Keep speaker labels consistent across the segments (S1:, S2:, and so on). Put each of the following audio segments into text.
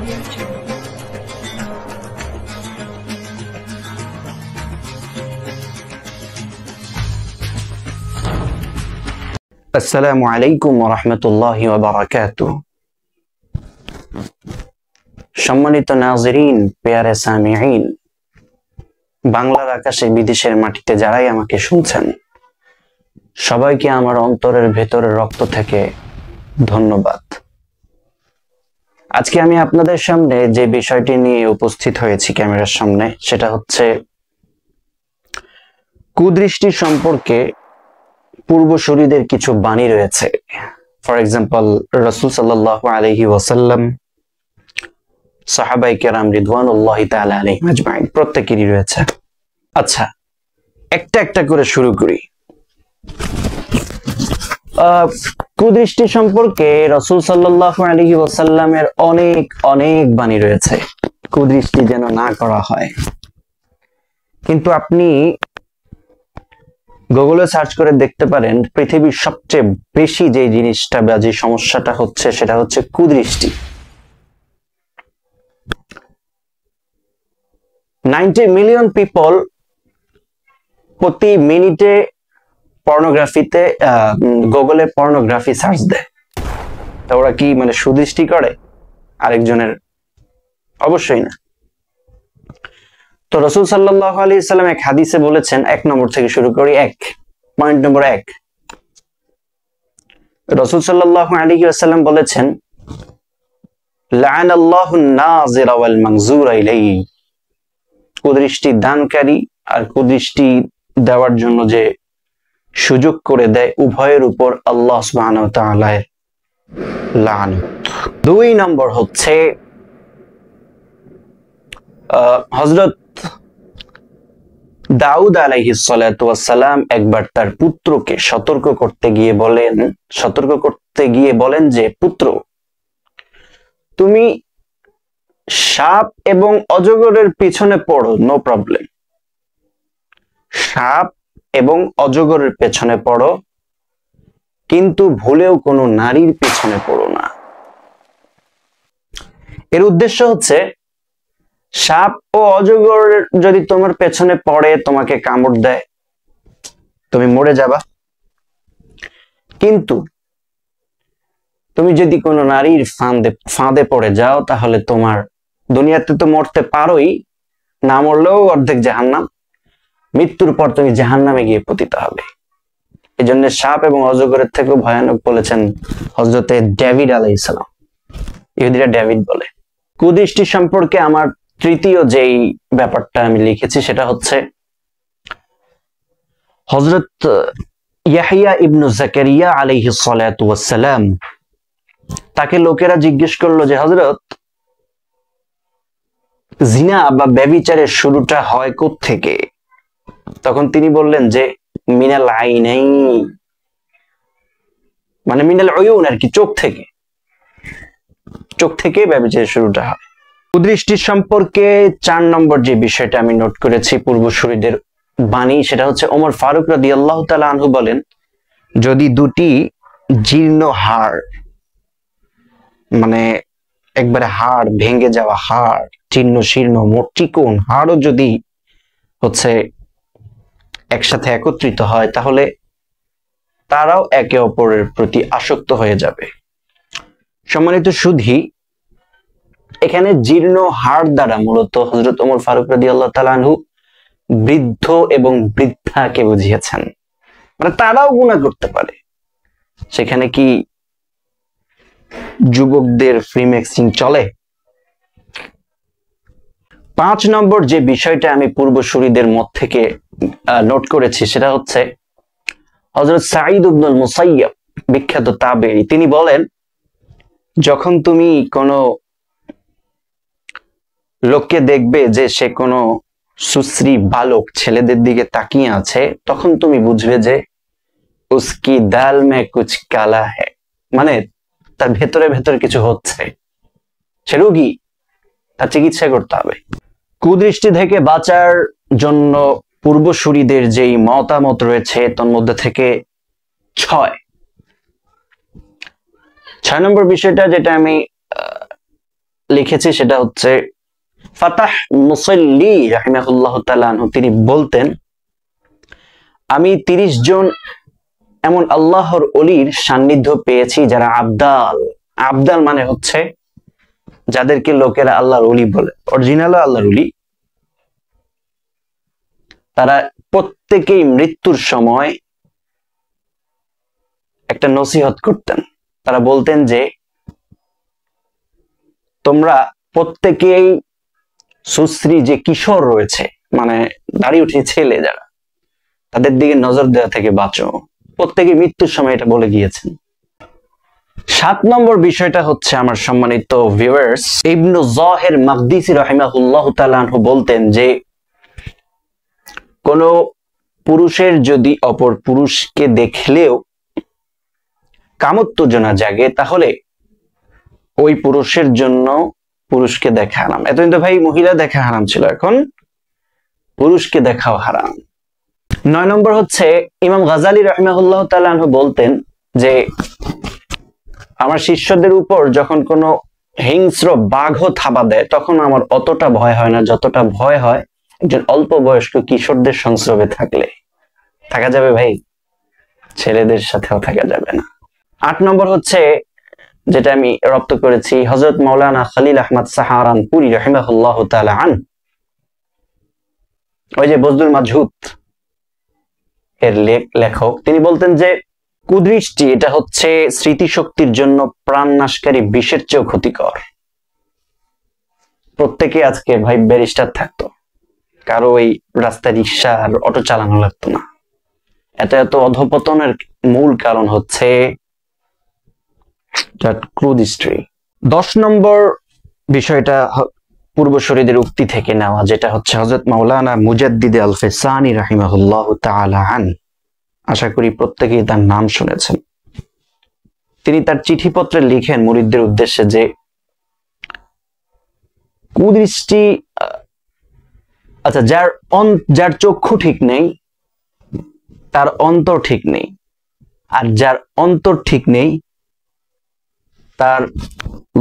S1: আসসালামু আলাইকুম ওয়া রাহমাতুল্লাহি ওয়া বারাকাতুহু। সম্মানিত নাযিরিন, প্যারে সামিঈন, বাংলার আকাশে বিদেশের মাটিতে যারাই আমাকে শুনছেন, সবাইকে আমার অন্তরের ভেতরের রক্ত থেকে ধন্যবাদ। আজকে আমি আপনাদের সামনে যে বিষয়টি নিয়ে উপস্থিত হয়েছি ক্যামেরার সামনে, সেটা হচ্ছে কুদৃষ্টি সম্পর্কে পূর্বসূরীদের কিছু বাণী রয়েছে। ফর এক্সাম্পল, রাসূল সাল্লাল্লাহু আলাইহি ওয়াসাল্লাম, সাহাবায়ে কেরাম রিদওয়ানুল্লাহি তাআলা আলাইহিম আজমাইন, প্রত্যেকেরই রয়েছে। আচ্ছা, একটা একটা করে শুরু করি। কুদৃষ্টি সম্পর্কে রাসূল সাল্লাল্লাহু আলাইহি ওয়াসাল্লামের অনেক অনেক বাণী রয়েছে, কুদৃষ্টি যেন না করা হয়। কিন্তু আপনি গুগলে সার্চ করে দেখতে পারেন, পৃথিবীর সবচেয়ে বেশি যে জিনিসটা বা যে সমস্যাটা হচ্ছে, সেটা হচ্ছে কুদৃষ্টি। 90 মিলিয়ন পিপল প্রতি মিনিটে পর্নোগ্রাফিতে গুগলে পর্নোগ্রাফি সার্চ দেয়। তা ওরা কি মানে সুদৃষ্টি করে আরেকজনের? অবশ্যই না। তো রাসূল সাল্লাল্লাহু আলাইহি সাল্লাম এক হাদিসে বলেছেন, 1 নম্বর থেকে শুরু করি। পয়েন্ট নম্বর 1, রাসূল সাল্লাল্লাহু আলাইহি ওয়াসাল্লাম বলেছেন, লাআনাল্লাহু নাযিরা ওয়াল মানযুরা ইলাইহি, কুদৃষ্টি দানকারী আর কুদৃষ্টি দেওয়ার জন্য যে সুযোগ করে দেয়, উভয়ের উপর আল্লাহ সুবহানাহু ওয়া তাআলার লানত। 2 নম্বর হচ্ছে হযরত দাউদ আলাইহিস সালাতু ওয়াস সালাম একবার তার পুত্রকে সতর্ক করতে গিয়ে বলেন যে, পুত্র, তুমি সাপ এবং অজগরের পিছনে পড়ো, নো প্রবলেম। সাপ এবং অজগরের পেছনে পড়ো, কিন্তু ভুলেও কোনো নারীর পিছনে পড়ো না। এর উদ্দেশ্য হচ্ছে, সাপ ও অজগর যদি তোমার পেছনে পড়ে, তোমাকে কামড় দেয়, তুমি মরে যাবা। কিন্তু তুমি যদি কোনো নারীর ফাঁদে পড়ে যাও, তাহলে তোমার দুনিয়াতে তো মরতে পারোই, না মরলেও অর্ধেক জাহান্নাম, মৃত্যুর পর তুমি জাহান্নামে গিয়ে পতিত হবে। এই জন্য সাপ এবং অজগরের থেকেও ভয়ানক বলেছেন হযরতে ডেভিড আলাইহিস সালাম। ইহুদিরা ডেভিড বলে। কুদৃষ্টি সম্পর্কে আমার তৃতীয় যেই ব্যাপারটা আমি লিখেছি, সেটা হচ্ছে হযরত ইয়াহইয়া ইবনু যাকারিয়া আলাইহিস সালাতু ওয়াস সালাম, তাকে লোকেরা জিজ্ঞেস করলো যে, হযরত, জিনা বা ব্যভিচারের শুরুটা হয় কোত্থেকে? তখন তিনি বললেন যে, মিনাল আইনাইন, মানে মিনাল উয়ুন আর কি, চোখ থেকে ব্যভিচারের শুরুটা হয়। কুদৃষ্টি সম্পর্কে 4 নম্বর যে বিষয়টা আমি নোট করেছি পূর্বসূরীদের বাণী, সেটা হচ্ছে ওমর ফারুক রাদিয়াল্লাহু তাআলা আনহু বলেন, যদি দুটি জীর্ণ হাড়, মানে একবারে হাড় ভেঙে যাওয়া হাড়, জীর্ণ শীর্ণ চিকন হাড়ও যদি হচ্ছে একসাথে একত্রিত হয়, তাহলে তারাও একে অপরের প্রতি আসক্ত হয়ে যাবে। সম্মানিত সুধী, এখানে জীর্ণ হাড় দ্বারা মূলত হযরত ওমর ফারুক রাদিয়াল্লাহু তাআলা আনহু বৃদ্ধ এবং বৃদ্ধাকে বুঝিয়েছেন, মানে তারাও গুনাহ করতে পারে। সেখানে কি যুবকদের ফ্রি মিক্সিং চলে? 5 নম্বর যে বিষয়টা আমি পূর্বসূরীদের মত থেকে নোট করেছি, সেটা হচ্ছে হযরত সাঈদ ইবনুল মুসাইয়্যিব, বিখ্যাত তাবেঈ, তিনি বলেন, যখন তুমি কোনো লোককে দেখবে যে সে কোনো সুশ্রী বালক ছেলেদের দিকে তাকিয়ে আছে, তখন তুমি বুঝবে যে উসকি দাল মে কুছ কালা হ্যায়, মানে তার ভেতরে ভেতরে কিছু হচ্ছে, সে রোগী, তার চিকিৎসা করতে হবে। কুদৃষ্টি থেকে বাঁচার জন্য পূর্বসূরীদের যেই মতামত রয়েছে, তার মধ্যে থেকে 6 নম্বর বিষয়টা যেটা আমি লিখেছি সেটা হচ্ছে ফাতাহ মুসাল্লি রাহিমাহুল্লাহ তাআলা আনহু, তিনি বলতেন, আমি 30 জন এমন আল্লাহর ওলির সান্নিধ্য পেয়েছি যারা আবদাল। আবদাল মানে হচ্ছে যাদেরকে লোকেরা আল্লাহর ওলি বলে, অরিজিনাল আল্লাহর ওলি। তারা প্রত্যেকেই মৃত্যুর সময় একটা নসিহত করতেন। তারা বলতেন যে তোমরা প্রত্যেকেই সুশ্রী যে কিশোর রয়েছে, মানে দাড়ি উঠে ছেলে যারা, তাদের দিকে নজর দেওয়া থেকে বাঁচো। প্রত্যেকে মৃত্যুর সময় এটা বলে গিয়েছেন। 7 নম্বর বিষয়টা হচ্ছে আমার সম্মানিত ভিউয়ার্স, ইবনু যাহির মাকদিসি রাহিমাহুল্লাহ তাআলা আনহু বলতেন যে কোন পুরুষের যদি অপর পুরুষকে দেখলেও কামোত্তেজনা জাগে, তাহলে ওই পুরুষের জন্য পুরুষকে দেখা হারাম। এতদিন তো ভাই মহিলা দেখা হারাম ছিল, এখন পুরুষকে দেখাও হারাম। 9 নম্বর হচ্ছে ইমাম গাজালি রাহিমাহুল্লাহ তাআলা আনহু বলতেন যে আমার শিষ্যদের উপর যখন কোনো হিংস্র বাঘও থাবা দেয় তখন আমার অতটা ভয় হয় না যতটা ভয় হয় একজন অল্প বয়স্ক কিশোরদের সংস্রবে থাকলে। থাকা যাবে ভাই, ছেলেদের সাথেও থাকা যাবে না। 8 নম্বর হচ্ছে যেটা আমি রপ্ত করেছি, হযরত মাওলানা খলিল আহমদ সাহারানপুরী রাহিমাহুল্লাহ তাআলা আন, ওই যে বজলুল মাজহুদ এর লেখক, তিনি বলতেন যে কুদৃষ্টি এটা হচ্ছে স্মৃতিশক্তির জন্য প্রাণনাশকারী বিষের চেয়েও ক্ষতিকর। প্রত্যেকে আজকে ভাই ব্যারিস্টার থাকতো, কারো ওই রাস্তায় রিক্সা আর অটো চালানো লাগতো না। এত এত অধঃপতনের মূল কারণ হচ্ছে কুদৃষ্টি। 10 নম্বর বিষয়টা পূর্বসূরীদের উক্তি থেকে নেওয়া, যেটা হচ্ছে হযরত মাওলানা মুজাদ্দিদ আল ফিসানি রাহিমাহুল্লাহ তাআলা আন, আশা করি প্রত্যেকেই তার নাম শুনেছেন। তিনি তার চিঠিপত্রে লিখেন মুরিদদের উদ্দেশ্যে যে কুদৃষ্টি, আচ্ছা, যার চক্ষু ঠিক নেই তার অন্তর ঠিক নেই, আর যার অন্তর ঠিক নেই তার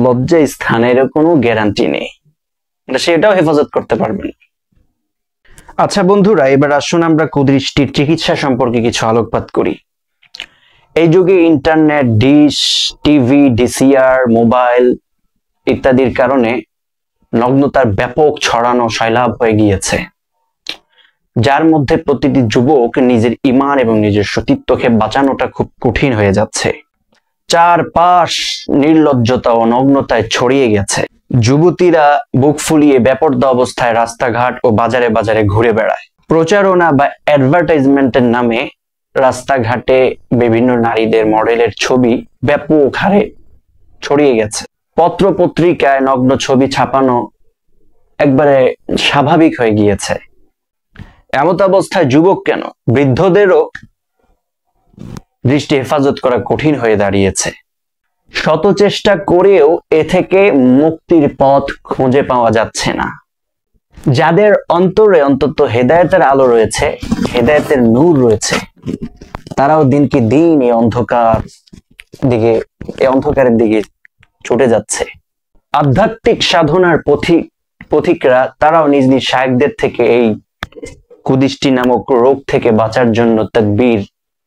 S1: লজ্জা স্থানের কোনো গ্যারান্টি নেই, সেটাও হেফাজত করতে পারবেন। আচ্ছা বন্ধুরা, এবার আসুন আমরা কুদৃষ্টির চিকিৎসা সম্পর্কে কিছু আলোকপাত করি। এই যুগে internet, dish, TV, DCR, mobile ইত্যাদির কারণে নগ্নতার ব্যাপক ছড়ানো সয়লাব হয়ে গিয়েছে, যার মধ্যে প্রতিটি যুবক নিজের ঈমান এবং নিজের সতীত্বকে বাঁচানোটা খুব কঠিন হয়ে যাচ্ছে। চারপাশ নির্লজ্জতা ও নগ্নতায় ছড়িয়ে গেছে। যুবতীরা বুক ফুলিয়ে বেপরদা অবস্থায় রাস্তাঘাট ও বাজারে বাজারে ঘুরে বেড়ায়। প্রচারণা বা অ্যাডভার্টাইজমেন্টের নামে রাস্তাঘাটে বিভিন্ন নারীদের মডেলের ছবি ব্যাপক হারে ছড়িয়ে গেছে। পত্র পত্রিকায় নগ্ন ছবি ছাপানো একবারে স্বাভাবিক হয়ে গিয়েছে। এমত অবস্থায় যুবক কেন, বৃদ্ধদেরও দৃষ্টি হেফাজত করা কঠিন হয়ে দাঁড়িয়েছে। শত চেষ্টা করেও এ থেকে মুক্তির পথ খুঁজে পাওয়া যাচ্ছে না। যাদের অন্তরে অন্তত হেদায়েতের আলো রয়েছে, হেদায়েতের নূর রয়েছে, তারাও দিনকে দিন এই অন্ধকারের দিকে ছুটে যাচ্ছে। আধ্যাত্মিক সাধনার পথিকরা তারাও নিজ নিজ শায়েখদের থেকে এই কুদৃষ্টি নামক রোগ থেকে বাঁচার জন্য তাকবীর,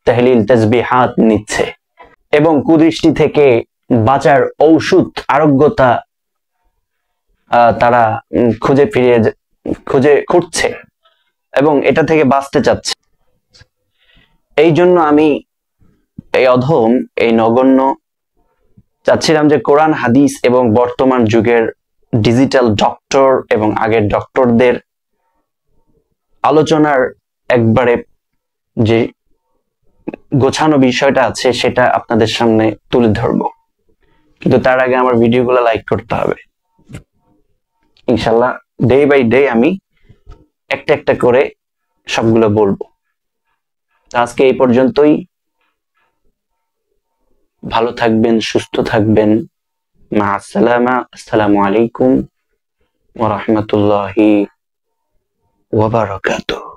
S1: তাহলিল, তাসবিহাত নিচ্ছে এবং কুদৃষ্টি থেকে বাঁচার ঔষধ, আরোগ্যতা তারা খুঁজছে এবং এটা থেকে বাঁচতে চাচ্ছে। এই জন্য আমি এই অধম, এই নগণ্য চাচ্ছিলাম যে কোরআন, হাদিস এবং বর্তমান যুগের ডিজিটাল ডক্টর এবং আগের ডক্টরদের আলোচনার একবারে যে গোছানো বিষয়টা আছে সেটা আপনাদের সামনে তুলে ধরবো, কিন্তু তার আগে আমার ভিডিওগুলো লাইক করতে হবে। ইনশাল্লাহ ডে বাই ডে আমি একটা একটা করে সবগুলো বলবো। আজকে এই পর্যন্তই। ভালো থাকবেন, সুস্থ থাকবেন। মা আসসালামা। আসসালামু আলাইকুম ওয়া রাহমাতুল্লাহি ওয়া বারাকাতুহু।